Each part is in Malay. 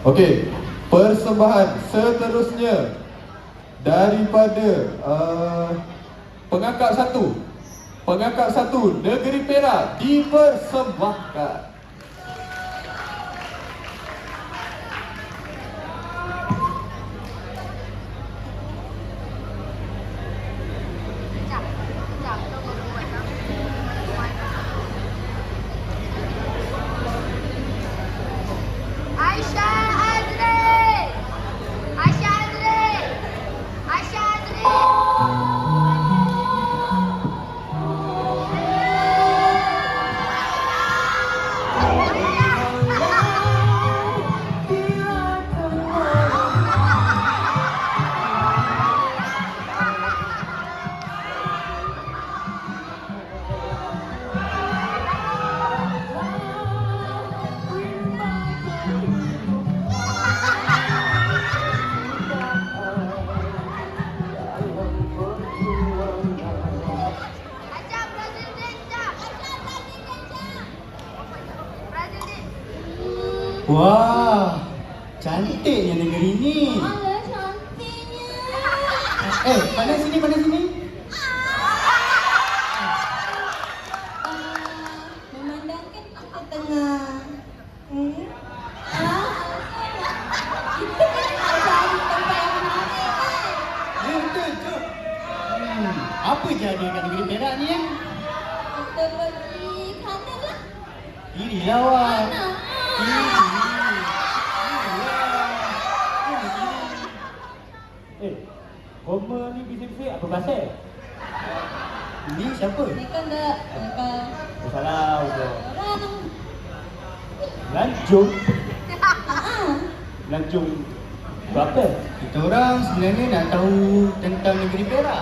Okey, persembahan seterusnya daripada pengangkat satu Negeri Perak dipersembahkan. Wah, cantiknya negeri ni. Alah, cantiknya. Pandang sini, pandang sini. Memandangkan kita tengah. Kita kan nak cari tempat yang menarik kan? Ya, betul. Apa jadi kat negeri Perak ni ya? Kita pergi sana lah. Irilah awak. Mana? Roma ni bisik-bisik apa pasal? Ni siapa? Ni kan dah. Salah betul. Orang. Lancung. Ah. Lancung berapa? Kita orang sebenarnya nak tahu tentang negeri Perak.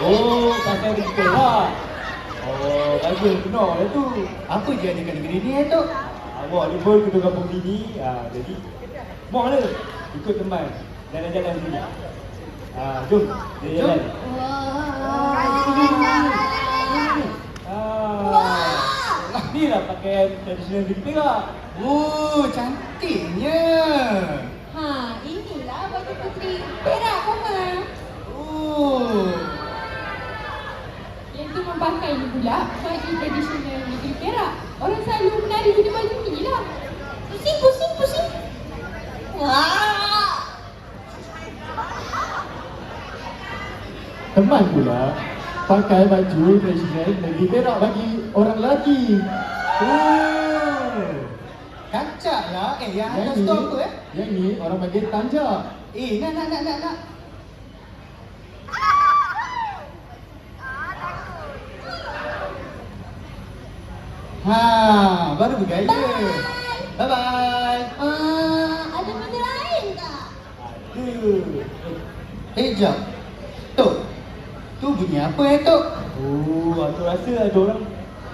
Oh, pasal negeri Perak. Oh, bagus benar lah tu. Apa je ada kat negeri ni Tok? Awak ni pun kedua kampung sini. Jadi mau lah ikut teman jalan-jalan sini. Jom, jalan. Ni lah pakaian tradisional negeri Perak. Oh, cantiknya. Inilah baju putri Perak Mama. Oh. Yang tu memakai ni pula baju tradisional negeri Perak. Orang selalu menari guna baju ni lah. Pusing. Wah. Teman pula pakai baju tradisional negeri Perak bagi orang lelaki. Oh. Kancak lah. Yang atas tu apa Yang ni orang bagi tanjak. Nak. Baru bergaya. Bye. Ada benda lain tak? Jap. Tok. Tu bunyi apa Tok? Oh, aku rasa ada orang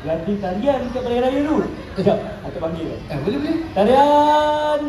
latih tarian dekat Balai Raya tu. Sekejap, aku panggil. Boleh. Tarian!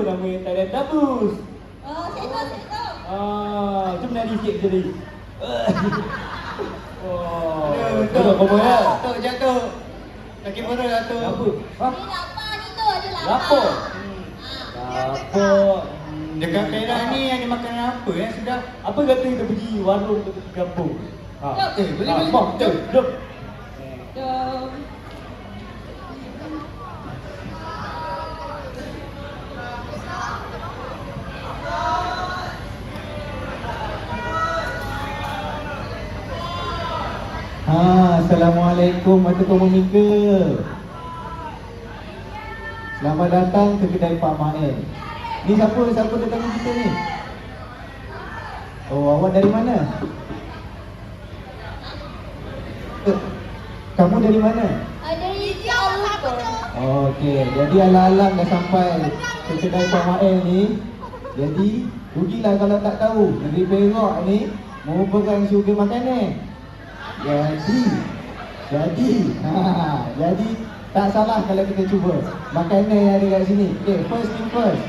nama yang tak ada dapus? Oh, saya tahu. Jom nari sikit macam ni. Oh, Aduh, tengok kau ya. Tok jatuh. Kaki pura jatuh. Apa? Ha? Ni lapar ni tu, ada lapar. Lapar? Lapar. Dekat Perak ni ada makanan apa yang sedap? Apa kata kita pergi warung dekat kampung? boleh. Bang, jom. Jom. Assalamualaikum warahmatullahi wabarakatuh. Selamat datang ke kedai Pak Mael. Ni siapa tetamu kita ni? Oh, awak dari mana? Kamu dari mana? Dari Jawa tu. Okey, jadi alang-alang dah sampai ke kedai Pak Mael ni. Jadi, rugilah kalau tak tahu. Negeri Perak ni merupakan syurga makanan. Jadi tak salah kalau kita cuba makanan yang ada kat sini. Okay, first thing first.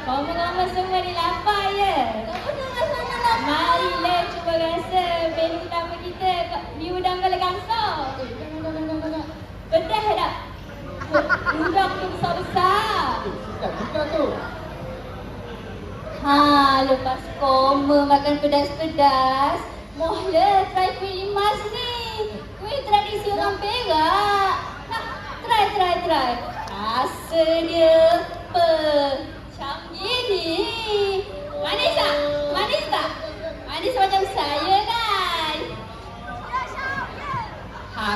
Ngomong-ngomong semua ni lapar ya? Kamu jangan sana lapar. Marilah cuba rasa menu utama kita di udang kala gangsa. Pedas tak? Udang tu besar-besar. Kita tu. Lepas koma makan pedas-pedas, mohlah try kuih limas ni. Kuih tradisi orang Perak. Nak try. Rasa dia macam gini. Manis tak? Manis macam saya kan?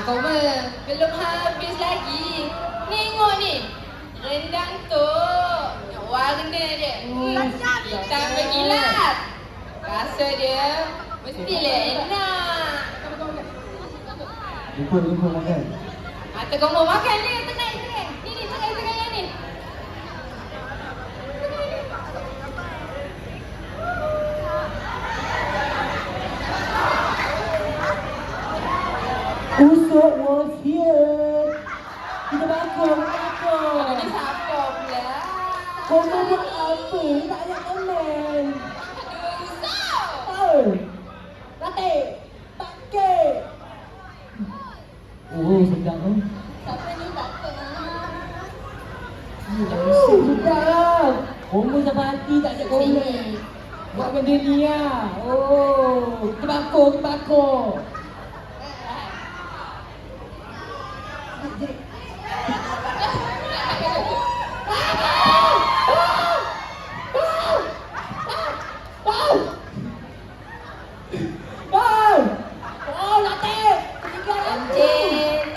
Koma, belum habis lagi. Tengok ni. Rendang tu. Warna dia. Hitam berkilat. Rasa dia mestilah enak. Lupa makan. Atau kau mau makan ni, tenang. Ni, tengah yang ni. Usop was here. Kita bakar. Ini siapa pula? Kau nak buat apa? Tak ada teman. Aduh, Rati. Pakai. Oh, sedap tu. Siapa ni tak Sedap. Homo sampai hati tak ada komen. Buat benda ni lah. Oh, terbakar.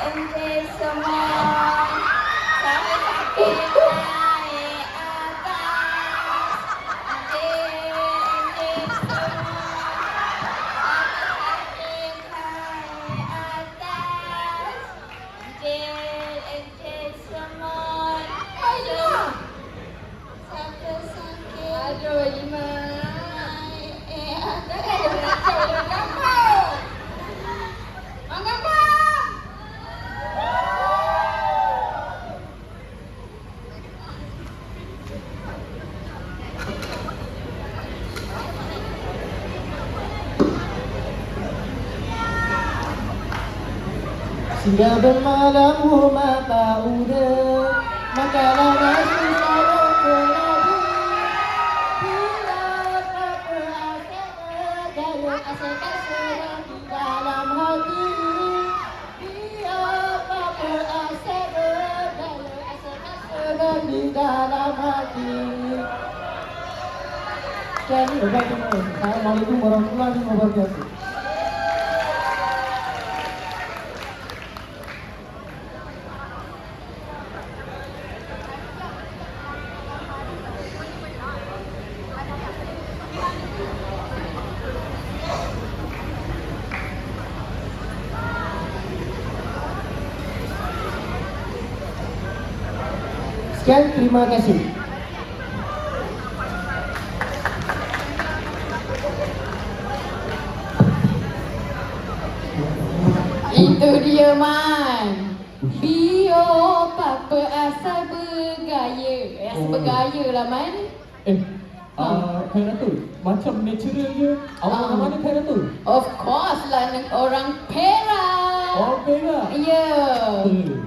Encik semua. Sakit naik atas. Encik semua. Sakit naik atas. Encik semua. Sakit. aduh, Lima. Naik atas. Jangan ada beracau dalam kampung. Makan bang. Singgah bermalam mata udah. Makalah nasi sarung keladi. Bila apa Asalkan serang di dalam hati. Biar apa asalkan di dalam hati. Jadi, Assalamualaikum warahmatullahi wabarakatuh. Sekian, terima kasih. Itu dia, Man. Biopa Apa asal bergaya? Asal Oh. bergaya lah Man. Khairatul, macam natural je. Awak orang mana Khairatul? Of course lah orang Perak. Orang Perak. Ya. Eh,